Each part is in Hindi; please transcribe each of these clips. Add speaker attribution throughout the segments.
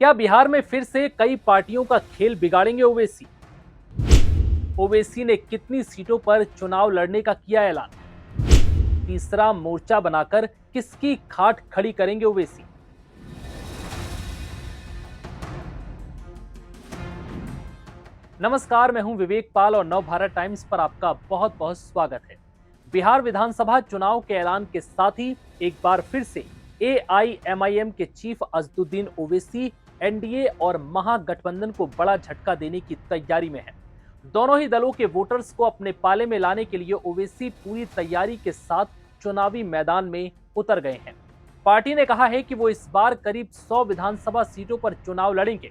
Speaker 1: क्या बिहार में फिर से कई पार्टियों का खेल बिगाड़ेंगे ओवैसी? ओवैसी ने कितनी सीटों पर चुनाव लड़ने का किया ऐलान? तीसरा मोर्चा बनाकर किसकी खाट खड़ी करेंगे ओवैसी? नमस्कार, मैं हूं विवेक पाल और नव भारत टाइम्स पर आपका बहुत बहुत स्वागत है। बिहार विधानसभा चुनाव के ऐलान के साथ ही एक बार फिर से एआईएमआईएम के चीफ असदुद्दीन ओवैसी एनडीए और महागठबंधन को बड़ा झटका देने की तैयारी में है। दोनों ही दलों के वोटर्स को अपने पाले में लाने के लिए ओवैसी पूरी तैयारी के साथ चुनावी मैदान में उतर गए हैं। पार्टी ने कहा है कि वो इस बार करीब 100 विधानसभा सीटों पर चुनाव लड़ेंगे,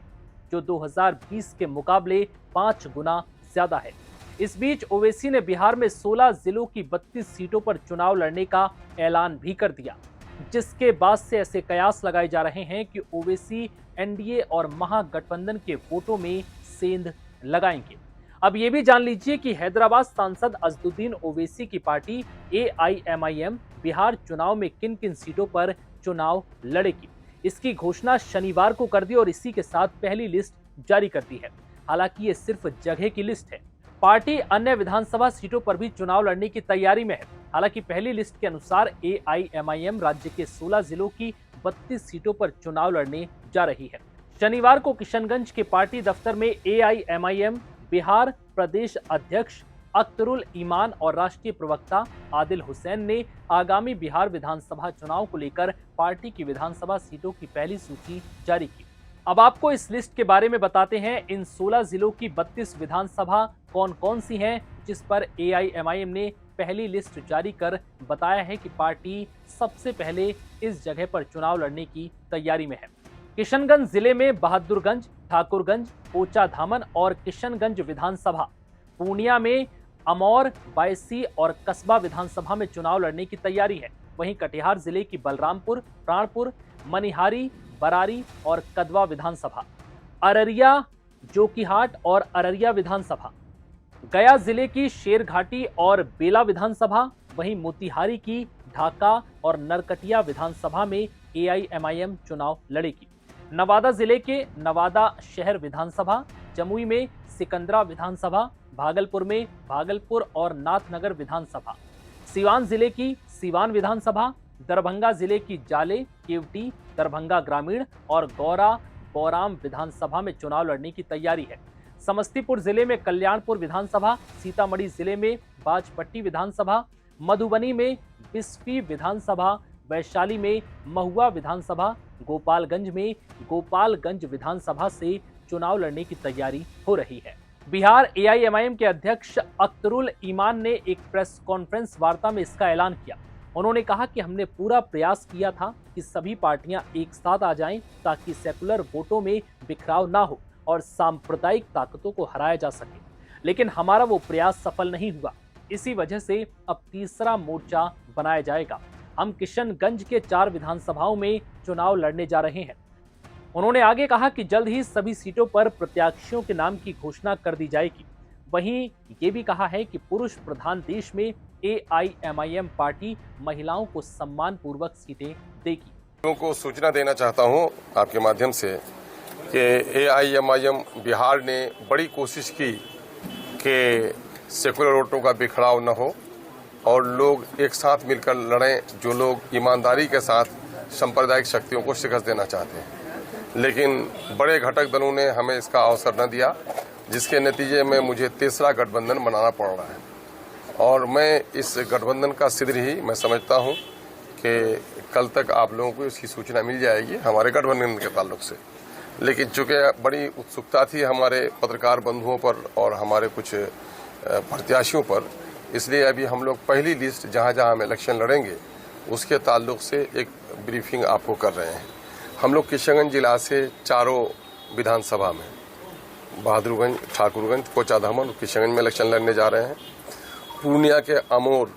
Speaker 1: जो 2020 के मुकाबले 5 गुना ज्यादा है। इस बीच ओवैसी ने बिहार में 16 जिलों की 32 सीटों पर चुनाव लड़ने का ऐलान भी कर दिया, जिसके बाद से ऐसे कयास लगाए जा रहे हैं कि ओवैसी एनडीए और महागठबंधन के वोटों में सेंध लगाएंगे। अब ये भी जान लीजिए कि हैदराबाद सांसद असदुद्दीन ओवैसी की पार्टी एआईएमआईएम बिहार चुनाव में किन किन सीटों पर चुनाव लड़ेगी, इसकी घोषणा शनिवार को कर दी और इसी के साथ पहली लिस्ट जारी कर दी है। हालांकि ये सिर्फ जगह की लिस्ट है। पार्टी अन्य विधानसभा सीटों पर भी चुनाव लड़ने की तैयारी में है। हालांकि पहली लिस्ट के अनुसार एआईएमआईएम राज्य के 16 जिलों की 32 सीटों पर चुनाव लड़ने जा रही है। शनिवार को किशनगंज के पार्टी दफ्तर में एआईएमआईएम बिहार प्रदेश अध्यक्ष अख्तरुल ईमान और राष्ट्रीय प्रवक्ता आदिल हुसैन ने आगामी बिहार विधानसभा चुनाव को लेकर पार्टी की विधानसभा सीटों की पहली सूची जारी की। अब आपको इस लिस्ट के बारे में बताते हैं। इन 16 जिलों की 32 विधानसभा कौन कौन सी हैं, जिस पर एआईएमआईएम ने पहली लिस्ट जारी कर बताया है कि पार्टी सबसे पहले इस जगह पर चुनाव लड़ने की तैयारी में है। किशनगंज जिले में बहादुरगंज, ठाकुरगंज, पोचा धामन और किशनगंज विधानसभा, पूर्णिया में अमौर, बायसी और कस्बा विधानसभा में चुनाव लड़ने की तैयारी है। वहीं कटिहार जिले की बलरामपुर, प्राणपुर, मनिहारी, बरारी और कदवा विधानसभा, अररिया, जोकीहाट और अररिया विधानसभा, गया जिले की शेरघाटी और बेला विधानसभा, वहीं मोतिहारी की ढाका और नरकटिया विधानसभा में एआईएमआईएम चुनाव लड़ेगी। नवादा जिले के नवादा शहर विधानसभा, जमुई में सिकंदरा विधानसभा, भागलपुर में भागलपुर और नाथनगर विधानसभा, सीवान जिले की सीवान विधानसभा, दरभंगा जिले की जाले, केवटी, दरभंगा ग्रामीण और गौरा बौराम विधानसभा में चुनाव लड़ने की तैयारी है। समस्तीपुर जिले में कल्याणपुर विधानसभा, सीतामढ़ी जिले में बाजपट्टी विधानसभा, मधुबनी में बिस्फी विधानसभा, वैशाली में महुआ विधानसभा, गोपालगंज में गोपालगंज विधानसभा से चुनाव लड़ने की तैयारी हो रही है। बिहार एआईएमआईएम के अध्यक्ष अख्तरुल ईमान ने एक प्रेस कॉन्फ्रेंस वार्ता में इसका ऐलान किया। उन्होंने कहा कि हमने पूरा प्रयास किया था कि सभी पार्टियां एक साथ आ जाएं ताकि सेकुलर वोटों में बिखराव ना हो और सांप्रदायिक ताकतों को हराया जा सके, लेकिन हमारा वो प्रयास सफल नहीं हुआ। इसी वजह से अब तीसरा मोर्चा बनाया जाएगा। हम किशनगंज के 4 विधानसभाओं में चुनाव लड़ने जा रहे हैं। उन्होंने आगे कहा कि जल्द ही सभी सीटों पर प्रत्याशियों के नाम की घोषणा कर दी जाएगी। वहीं ये भी कहा है कि पुरुष प्रधान देश में एआईएमआईएम पार्टी महिलाओं को सम्मान पूर्वक सीटें देगी।
Speaker 2: लोगों को सूचना देना चाहता हूं आपके माध्यम से कि एआईएमआईएम बिहार ने बड़ी कोशिश की कि सेकुलर वोटों का बिखराव न हो और लोग एक साथ मिलकर लड़ें, जो लोग ईमानदारी के साथ सांप्रदायिक शक्तियों को शिकस्त देना चाहते हैं। लेकिन बड़े घटक दलों ने हमें इसका अवसर न दिया, जिसके नतीजे में मुझे तीसरा गठबंधन बनाना पड़ रहा है। और मैं इस गठबंधन का सिर ही मैं समझता हूं कि कल तक आप लोगों को इसकी सूचना मिल जाएगी हमारे गठबंधन के ताल्लुक से। लेकिन चूंकि बड़ी उत्सुकता थी हमारे पत्रकार बंधुओं पर और हमारे कुछ प्रत्याशियों पर, इसलिए अभी हम लोग पहली लिस्ट जहां जहां हम इलेक्शन लड़ेंगे उसके ताल्लुक से एक ब्रीफिंग आपको कर रहे हैं। हम लोग किशनगंज जिला से चारों विधानसभा में बहादुरगंज, ठाकुरगंज, पोचा धामन और किशनगंज में इलेक्शन लड़ने जा रहे हैं। पूर्णिया के अमौर,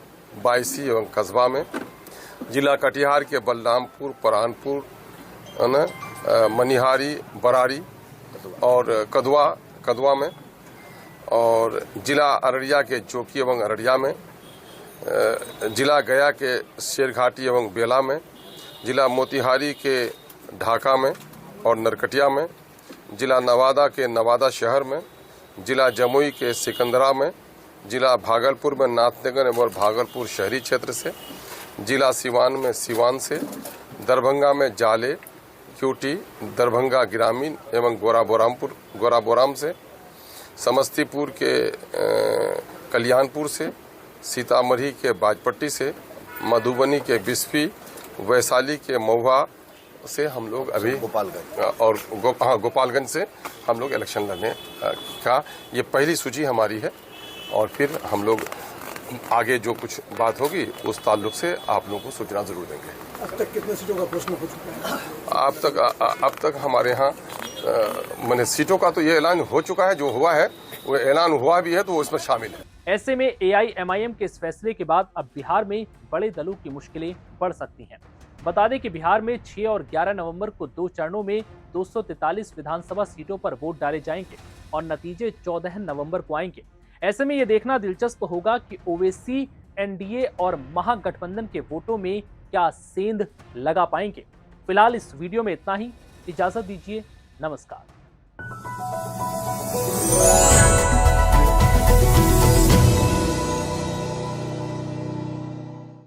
Speaker 2: बायसी एवं कस्बा में, जिला कटिहार के बलरामपुर, परानपुर, मनिहारी, बरारी और कदवा में, और जिला अररिया के जोकी एवं अररिया में, जिला गया के शेरघाटी एवं बेला में, जिला मोतिहारी के ढाका में और नरकटिया में, जिला नवादा के नवादा शहर में, जिला जमुई के सिकंदरा में, जिला भागलपुर में नाथनगर और भागलपुर शहरी क्षेत्र से, जिला सिवान में सिवान से, दरभंगा में जाले, क्यूटी, दरभंगा ग्रामीण एवं गोराबोराम से, समस्तीपुर के कल्याणपुर से, सीतामढ़ी के बाजपट्टी से, मधुबनी के बिस्फी, वैशाली के महुआ से हम लोग अभी गोपालगंज और गोपालगंज से हम लोग इलेक्शन लड़ने का ये पहली सूची हमारी है। और फिर हम लोग आगे जो कुछ बात होगी उस ताल्लुक से आप लोगों को सूचना जरूर देंगे।
Speaker 3: अब तक कितने सीटों का प्रश्न हो चुका है?
Speaker 2: अब तक हमारे यहाँ मैंने सीटों का तो ये ऐलान हो चुका है, जो हुआ है वो ऐलान हुआ भी है तो वो इसमें शामिल है।
Speaker 1: ऐसे में AIMIM के इस फैसले के बाद अब बिहार में बड़े दलों की मुश्किलें बढ़ सकती हैं। बता दें कि बिहार में 6 और 11 नवंबर को 2 चरणों में 243 विधानसभा सीटों पर वोट डाले जाएंगे और नतीजे 14 नवंबर को आएंगे। ऐसे में यह देखना दिलचस्प होगा कि ओवैसी NDA और महागठबंधन के वोटों में क्या सेंध लगा पाएंगे। फिलहाल इस वीडियो में इतना ही। इजाजत दीजिए। नमस्कार।